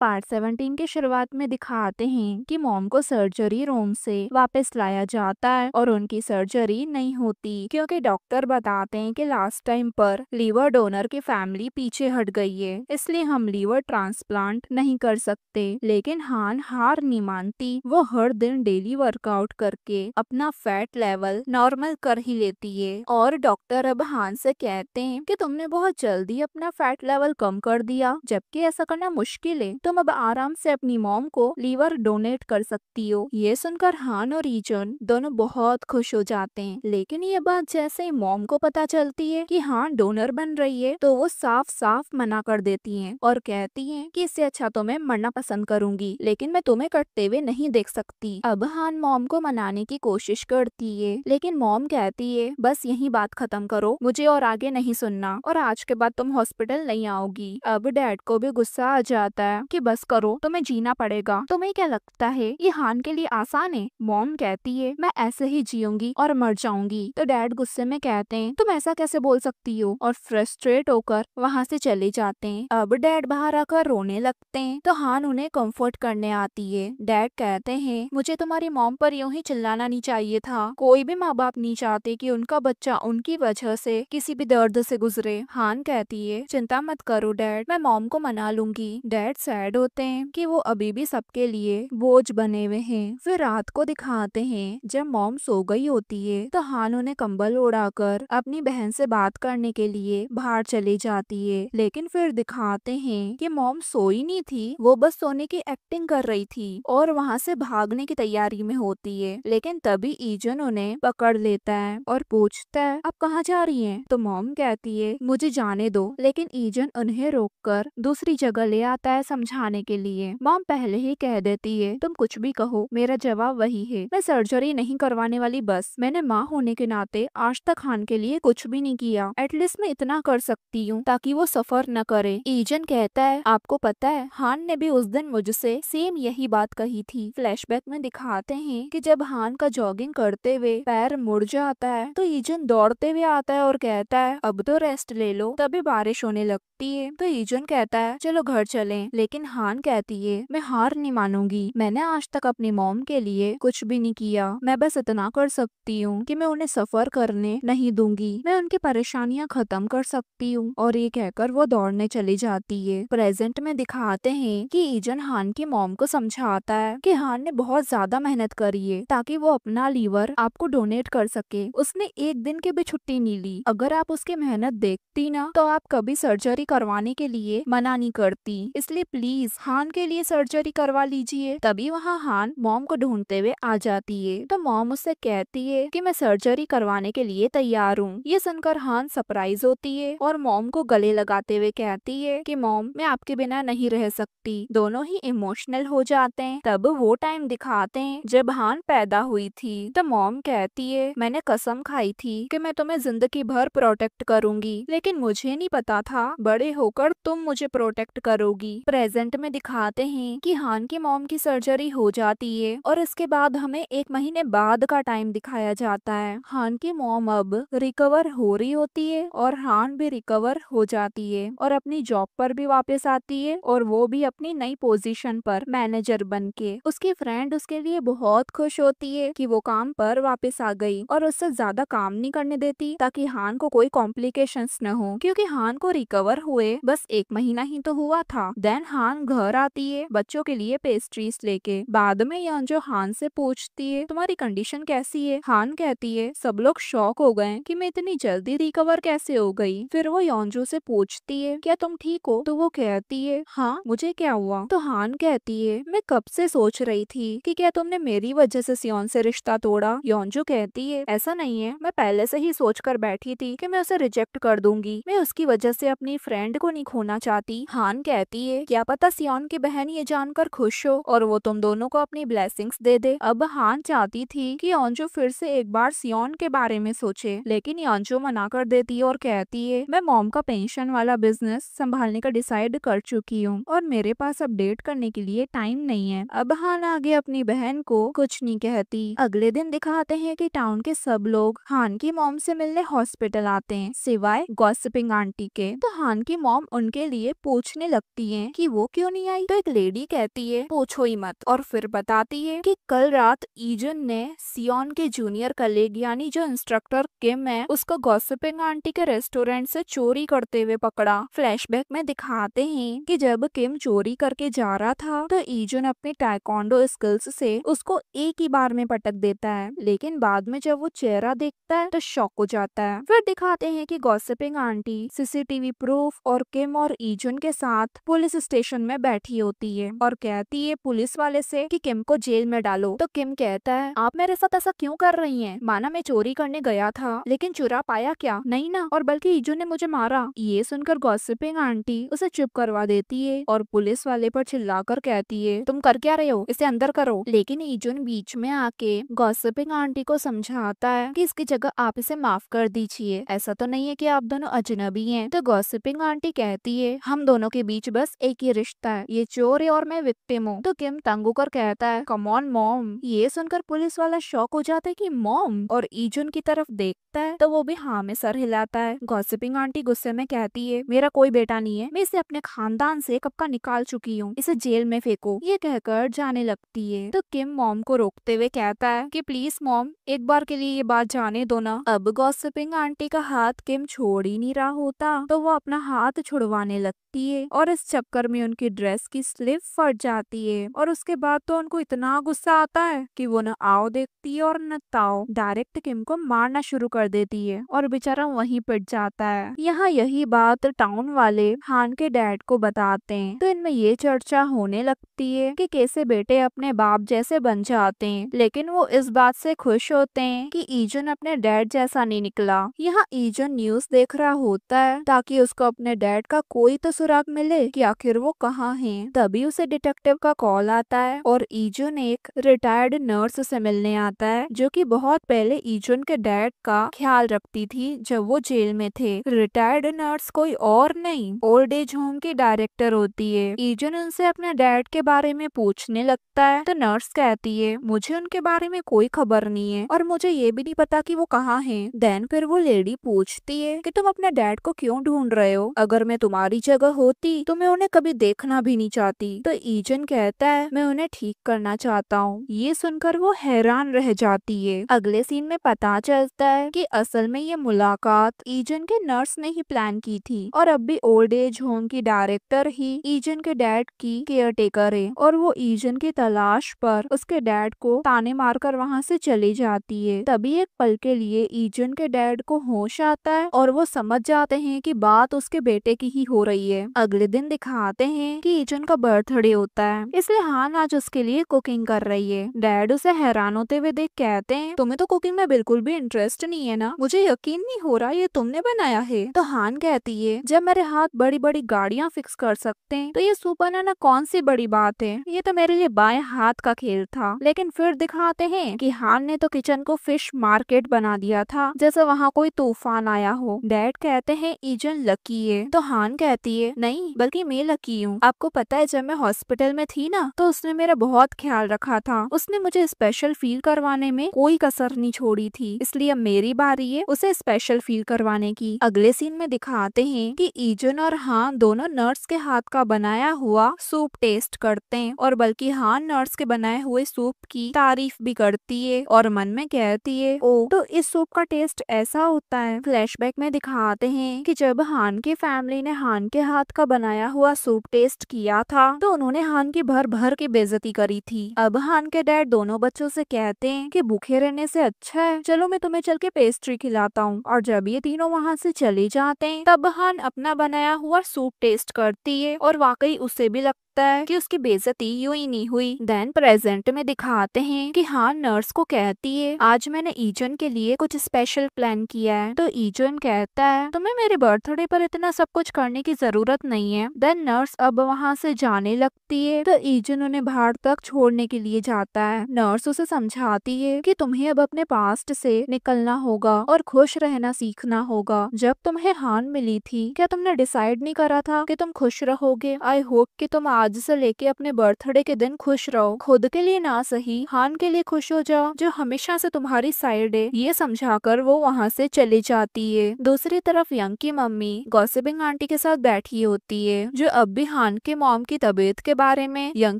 Part 17 के शुरुआत में दिखाते हैं कि मॉम को सर्जरी रूम से वापस लाया जाता है और उनकी सर्जरी नहीं होती क्योंकि डॉक्टर बताते हैं कि लास्ट टाइम पर लीवर डोनर की फैमिली पीछे हट गई है, इसलिए हम लीवर ट्रांसप्लांट नहीं कर सकते। लेकिन हान हार नहीं मानती, वो हर दिन डेली वर्कआउट करके अपना फैट लेवल नॉर्मल कर ही लेती है और डॉक्टर अब हान से कहते हैं कि तुमने बहुत जल्दी अपना फैट लेवल कम कर दिया, जबकि ऐसा करना मुश्किल है। तुम अब आराम से अपनी मॉम को लीवर डोनेट कर सकती हो। ये सुनकर हान और ईजन दोनों बहुत खुश हो जाते हैं, लेकिन ये बात जैसे ही मॉम को पता चलती है कि हान डोनर बन रही है तो वो साफ साफ मना कर देती हैं और कहती हैं कि इससे अच्छा तो मैं मरना पसंद करूंगी, लेकिन मैं तुम्हें कटते हुए नहीं देख सकती। अब हान मॉम को मनाने की कोशिश करती है, लेकिन मॉम कहती है बस यही बात खत्म करो, मुझे और आगे नहीं सुनना और आज के बाद तुम हॉस्पिटल नहीं आओगी। अब डैड को भी गुस्सा आ जाता है कि बस करो, तुम्हें जीना पड़ेगा। तुम्हें क्या लगता है ये हान के लिए आसान है? मॉम कहती है मैं ऐसे ही जीऊंगी और मर जाऊंगी। तो डैड गुस्से में कहते हैं तुम ऐसा कैसे बोल सकती हो, और फ्रस्ट्रेट होकर वहाँ से चले जाते हैं। अब डैड बाहर आकर रोने लगते हैं तो हान उन्हें कंफर्ट करने आती है। डैड कहते हैं मुझे तुम्हारी मॉम पर यूं ही चिल्लाना नहीं चाहिए था, कोई भी माँ बाप नहीं चाहते कि उनका बच्चा उनकी वजह से किसी भी दर्द से गुजरे। हान कहती है चिंता मत करो डैड, मैं मॉम को मना लूंगी। डैड सैड होते हैं कि वो अभी भी सबके लिए बोझ बने हुए हैं। फिर रात को दिखाते हैं जब मॉम सो गई होती है तो हान उन्हें कंबल उड़ाकर अपनी बहन से बात करने के लिए बाहर चली जाती है, लेकिन फिर दिखाते हैं कि मॉम सोई नहीं थी, वो बस सोने की एक्टिंग कर रही थी और वहाँ से भागने की तैयारी में होती है। लेकिन तभी ईजन उन्हें पकड़ लेता है और पूछता है आप कहाँ जा रही हैं? तो मॉम कहती है मुझे जाने दो, लेकिन ईजन उन्हें रोककर दूसरी जगह ले आता है समझाने के लिए। मॉम पहले ही कह देती है तुम कुछ भी कहो, मेरा जवाब वही है, मैं सर्जरी नहीं करवाने वाली, बस मैंने माँ होने के नाते आज तक हान के लिए कुछ भी नहीं किया, एटलीस्ट मैं इतना कर सकती हूँ ताकि वो सफर न करे। ईजन कहता है आपको पता है हान ने भी उस दिन मुझसे सेम यही बात कही थी। फ्लैशबैक में दिखाते हैं कि जब हान का जॉगिंग करते हुए पैर मुड़ जाता है तो ईजन दौड़ते हुए आता है और कहता है अब तो रेस्ट ले लो। तभी बारिश होने लगती है तो ईजन कहता है चलो घर चलें, लेकिन हान कहती है मैं हार नहीं मानूंगी, मैंने आज तक अपनी मॉम के लिए कुछ भी नहीं किया, मैं बस इतना कर सकती हूँ कि मैं उन्हें सफर करने नहीं दूंगी, मैं उनकी परेशानियां खत्म कर सकती हूँ। और ये कहकर वो दौड़ने चली जाती है। प्रेजेंट में दिखाते हैं कि ईजन हान की मॉम को समझाता है कि हान ने बहुत ज्यादा मेहनत करी है ताकि वो अपना लीवर आपको डोनेट कर सके, उसने एक दिन की भी छुट्टी नहीं ली। अगर आप उसकी मेहनत देखती ना तो आप कभी सर्जरी करवाने के लिए मना नहीं करती, इसलिए प्लीज हान के लिए सर्जरी करवा लीजिए। तभी वहाँ हान मॉम को ढूंढते हुए आ जाती है तो मॉम उससे कहती है कि मैं सर्जरी करवाने के लिए तैयार हूँ। ये सुनकर हान सरप्राइज होती है और मॉम को गले लगाते हुए कहती है कि मॉम मैं आपके बिना नहीं रह सकती। दोनों ही इमोशनल हो जाते हैं। तब वो टाइम दिखाते हैं जब हान पैदा हुई थी तो मॉम कहती है मैंने कसम खाई थी कि मैं तुम्हें जिंदगी भर प्रोटेक्ट करूंगी, लेकिन मुझे नहीं पता था बड़े होकर तुम मुझे प्रोटेक्ट करोगी। प्रेजेंट में दिखाते हैं कि हान की मॉम की सर्जरी हो जाती है और इसके बाद हमें 1 महीने बाद का टाइम दिखाया जाता है। हान की मॉम अब रिकवर हो रही होती है और हान भी रिकवर हो जाती है और अपनी जॉब पर भी वापस आती है और वो भी अपनी नई पोजीशन पर मैनेजर बन के। उसकी फ्रेंड उसके लिए बहुत खुश होती है कि वो काम पर वापस आ गई और उससे ज्यादा काम नहीं करने देती ताकि हान को कोई कॉम्प्लिकेशंस न हो, क्योंकि हान को रिकवर हुए बस 1 महीना ही तो हुआ था। देन हान घर आती है बच्चों के लिए पेस्ट्रीज लेके। बाद में योंजो हान से पूछती है तुम्हारी कंडीशन कैसी है? हान कहती है सब लोग शॉक हो गए कि मैं इतनी जल्दी रिकवर कैसे हो गई। फिर वो योंजो से पूछती है क्या तुम ठीक हो? तो वो कहती है हाँ मुझे क्या हुआ? तो हान कहती है मैं कब से सोच रही थी कि क्या तुमने मेरी वजह से सियोन से रिश्ता तोड़ा। योंजो कहती है ऐसा नहीं है, मैं पहले से ही सोच कर बैठी थी कि मैं उसे रिजेक्ट कर दूंगी, मैं उसकी वजह से अपनी फ्रेंड को नहीं खोना चाहती। हान कहती है क्या पता सियोन की बहन ये जानकर खुश हो और वो तुम दोनों को अपनी ब्लेसिंग्स दे दे। अब हान चाहती थी कि योंजो फिर से एक बार सियोन के बारे में सोचे, लेकिन योंजो मना कर देती है और कहती है मैं मॉम का पेंशन वाला बिजनेस संभालने का डिसाइड कर चुकी हूँ और मेरे पास अपडेट करने के लिए टाइम नहीं है। अब हान आगे अपनी बहन को कुछ नहीं कहती। अगले दिन दिखाते हैं कि टाउन के सब लोग हान की मॉम से मिलने हॉस्पिटल आते हैं सिवाय गॉसिपिंग आंटी के। तो हान की मॉम उनके लिए पूछने लगती है कि वो क्यों नहीं आई? तो एक लेडी कहती है पूछो ही मत, और फिर बताती है कि कल रात ईजन ने सियोन के जूनियर कलीग यानी जो इंस्ट्रक्टर किम है उसको गॉसिपिंग आंटी के रेस्टोरेंट से चोरी करते हुए पकड़ा। फ्लैशबैक में दिखाते हैं कि जब किम चोरी करके जा रहा था तो ईजन अपने टाइकोंडो स्किल्स से उसको एक ही बार में पटक देता है, लेकिन बाद में जब वो चेहरा देखता है तो शॉक हो जाता है। फिर दिखाते हैं कि गॉसिपिंग आंटी सीसीटीवी प्रूफ और किम और ईजन के साथ पुलिस स्टेशन में बैठी होती है और कहती है पुलिस वाले से कि किम को जेल में डालो। तो किम कहता है आप मेरे साथ ऐसा क्यों कर रही हैं? माना मैं चोरी करने गया था लेकिन चुरा पाया क्या? नहीं ना, और बल्कि ईजन ने मुझे मारा। ये सुनकर गॉसिपिंग आंटी उसे चुप करवा देती है और पुलिस वाले पर चिल्लाकर कहती है तुम कर क्या रहे हो, इसे अंदर करो। लेकिन ईजन बीच में आके गॉसिपिंग आंटी को समझाता है कि इसकी जगह आप इसे माफ कर दीजिए, ऐसा तो नहीं है कि आप दोनों अजनबी हैं। तो गॉसिपिंग आंटी कहती है हम दोनों के बीच बस एक ही रिश्ता है, ये चोर है और मैं विक्टिम हूँ। तो किम तंग होकर कहता है कम ऑन मॉम। ये सुनकर पुलिस वाला शॉक हो जाता है कि मॉम, और ईजन की तरफ देखता है तो वो भी हाँ में सर हिलाता है। गॉसिपिंग आंटी गुस्से में कहती है मेरा कोई बेटा नहीं है, मैं इसे अपने खानदान से कब का निकाल चुकी हूँ, इसे जेल में फेंको। ये कहकर जाने लगती है तो किम मॉम को रोकते हुए कहता है कि प्लीज मॉम एक बार के लिए ये बात जाने दो ना। अब गॉसिपिंग आंटी का हाथ किम छोड़ ही नहीं रहा होता तो वो अपना हाथ छुड़वाने लगती है और इस चक्कर में उनकी ड्रेस की स्लीव फट जाती है और उसके बाद तो उनको इतना गुस्सा आता है कि वो न आओ देखती है और न ताओ, डायरेक्ट किम को मारना शुरू कर देती है और बेचारा वहीं पिट जाता है। यहाँ यही बात टाउन वाले हान के डैड को बताते हैं तो इनमें ये चर्चा होने लगती है कि कैसे बेटे अपने बाप जैसे बन जाते हैं, लेकिन वो इस बात से खुश होते हैं कि ईजन अपने डैड जैसा नहीं निकला। यहाँ ईजन न्यूज देख रहा होता है ताकि उसको अपने डैड का कोई तो सुराग मिले कि आखिर वो कहाँ हैं। तभी उसे डिटेक्टिव का कॉल आता है और ईजन एक रिटायर्ड नर्स से मिलने आता है जो कि बहुत पहले ईजन के डैड का ख्याल रखती थी जब वो जेल में थे। रिटायर्ड नर्स कोई और नहीं ओल्ड एज होम की डायरेक्टर होती है। ईजन उनसे अपने डैड के बारे में पूछने लगता है तो नर्स कहती है मुझे उनके बारे में कोई खबर नहीं है और मुझे ये भी नहीं पता कि वो कहाँ हैं। देन फिर वो लेडी पूछती है कि तुम अपने डैड को क्यों ढूंढ रहे हो? अगर मैं तुम्हारी जगह होती तो मैं उन्हें कभी देखना भी नहीं चाहती। तो ईजन कहता है मैं उन्हें ठीक करना चाहता हूँ। ये सुनकर वो हैरान रह जाती है। अगले सीन में पता चलता है कि असल में ये मुलाकात ईजन के नर्स ने ही प्लान की थी और अब भी ओल्ड एज होम की डायरेक्टर ही ईजन के डैड की केयर टेकर है और वो ईजन की तलाश पर उसके डैड को ताने मारकर वहाँ से चली जाती है। तभी एक पल के लिए ईजन के डैड को होश आता है और वो समझ जाते हैं कि बात उसके बेटे की ही हो रही है। अगले दिन दिखाते हैं कि ईजन का बर्थडे होता है इसलिए हान आज उसके लिए कुकिंग कर रही है। डैड उसे हैरान होते हुए देख कहते हैं तुम्हें तो कुकिंग में बिल्कुल भी इंटरेस्ट नहीं है ना, मुझे यकीन नहीं हो रहा ये तुमने बनाया है। तो हान कहती है जब मेरे हाथ बड़ी बड़ी गाड़ियाँ फिक्स कर सकते हैं तो ये सूप बनाना कौन सी बड़ी बात है, ये तो मेरे लिए बाएं हाथ का खेल था। लेकिन फिर दिखाते हैं कि हान ने तो किचन को फिश मार्केट बना दिया था जैसे वहाँ कोई तूफान आया हो। डैड कहते हैं ईजन लकी है तो हान कहती है नहीं बल्कि मैं लकी हूँ। आपको पता है जब मैं हॉस्पिटल में थी ना तो उसने मेरा बहुत ख्याल रखा था, उसने मुझे स्पेशल फील करवाने में कोई कसर नहीं छोड़ी थी, इसलिए अब मेरी बारी है उसे स्पेशल फील करवाने की। अगले सीन में दिखाते हैं कि ईजन और हान दोनों नर्स के हाथ का बनाया हुआ सूप टेस्ट करते हैं और बल्कि हान नर्स के बनाए हुए सूप की तारीफ भी करती है और मन में कहती है ओ तो इस सूप का टेस्ट ऐसा होता है। फ्लैशबैक में दिखाते हैं कि जब हान की फैमिली ने हान के हाथ का बनाया हुआ सूप टेस्ट किया था तो उन्होंने हान की भर भर की बेइज्जती करी थी। अब हान के डैड दोनों बच्चों से कहते हैं कि भूखे रहने से अच्छा है चलो मैं तुम्हें चल के पेस्ट्री खिलाता हूँ, और जब ये तीनों वहाँ से चले जाते हैं तब हान अपना बनाया हुआ सूप टेस्ट करती है और वाकई उसे भी लगता है कि उसकी बेइज्जती यूं ही नहीं हुई। देन प्रेजेंट में दिखाते हैं कि हान नर्स को कहती है आज मैंने ईजन के लिए कुछ स्पेशल प्लान किया है। तो ईजन कहता है तुम्हें मेरे बर्थडे पर इतना सब कुछ करने की जरूरत नहीं है। देन नर्स अब वहाँ से जाने लगती है तो ईजन उन्हें बाहर तक छोड़ने के लिए जाता है। नर्स उसे समझाती है कि तुम्हें अब अपने पास्ट से निकलना होगा और खुश रहना सीखना होगा। जब तुम्हें हान मिली थी क्या तुमने डिसाइड नहीं करा था कि तुम खुश रहोगे? आई होप कि तुम आज आज से लेके अपने बर्थडे के दिन खुश रहो, खुद के लिए ना सही हान के लिए खुश हो जाओ जो हमेशा से तुम्हारी साइड है। ये समझाकर वो वहाँ से चली जाती है। दूसरी तरफ यंग की मम्मी गॉसिपिंग आंटी के साथ बैठी होती है, जो अब भी हान के मॉम की तबीयत के बारे में यंग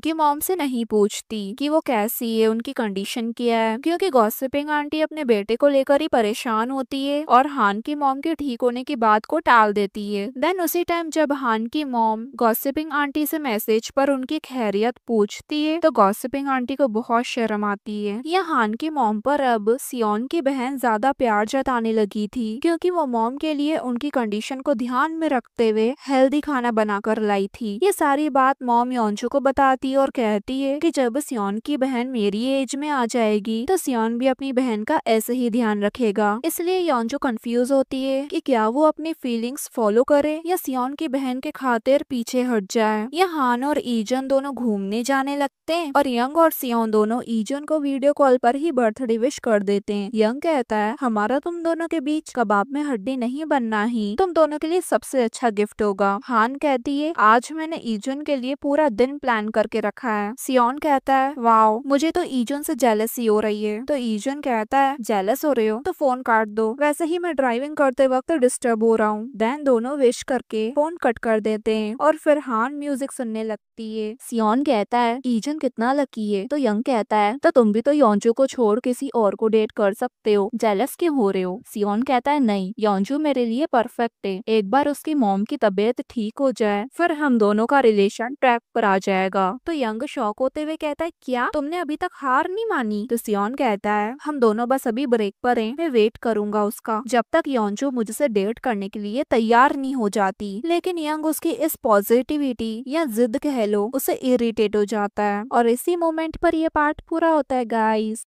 की मॉम से नहीं पूछती कि वो कैसी है, उनकी कंडीशन क्या है, क्योंकि गॉसिपिंग आंटी अपने बेटे को लेकर ही परेशान होती है और हान की मॉम के ठीक होने की बात को टाल देती है। देन उसी टाइम जब हान की मॉम गॉसिपिंग आंटी से मैसेज पर उनकी खैरियत पूछती है तो गॉसिपिंग आंटी को बहुत शर्म आती है। यह हान की मॉम पर अब सियोन की बहन ज्यादा प्यार जताने लगी थी, क्योंकि वो मॉम के लिए उनकी कंडीशन को ध्यान में रखते हुए हेल्दी खाना बनाकर लाई थी। ये सारी बात मॉम योंजू को बताती है और कहती है कि जब सियोन की बहन मेरी एज में आ जाएगी तो सियोन भी अपनी बहन का ऐसे ही ध्यान रखेगा। इसलिए योंजू कंफ्यूज होती है कि क्या वो अपनी फीलिंग्स फॉलो करे या सियोन की बहन के खातिर पीछे हट जाए। यह हान और ईजन दोनों घूमने जाने लगते हैं और यंग और सियोन दोनों ईजन को वीडियो कॉल पर ही बर्थडे विश कर देते हैं। यंग कहता है हमारा तुम दोनों के बीच कबाब में हड्डी नहीं बनना ही तुम दोनों के लिए सबसे अच्छा गिफ्ट होगा। हान कहती है आज मैंने ईजन के लिए पूरा दिन प्लान करके रखा है। सियोन कहता है वाओ मुझे तो ईजन से जेलसी हो रही है। तो ईजन कहता है जेलस हो रहे हो तो फोन काट दो, वैसे ही मैं ड्राइविंग करते वक्त डिस्टर्ब हो रहा हूँ। देन दोनों विश करके फोन कट कर देते हैं और फिर हान म्यूजिक सुनने लगती है। सियोन कहता है ईजन कितना लकी है। तो यंग कहता है तो तुम भी तो योंजू को छोड़ किसी और को डेट कर सकते हो, जेलस क्यों हो रहे हो। सियोन कहता है नहीं योंजू मेरे लिए परफेक्ट है, एक बार उसकी मॉम की तबीयत ठीक हो जाए फिर हम दोनों का रिलेशन ट्रैक पर आ जाएगा। तो यंग शॉक होते हुए कहता है क्या तुमने अभी तक हार नहीं मानी। तो सियोन कहता है हम दोनों बस अभी ब्रेक पर हैं, मैं वेट करूंगा उसका जब तक योंजू मुझसे डेट करने के लिए तैयार नहीं हो जाती। लेकिन यंग उसकी इस पॉजिटिविटी या जिद कह लो उसे इरिटेट हो जाता है और इसी मोमेंट पर यह पार्ट पूरा होता है गाइस।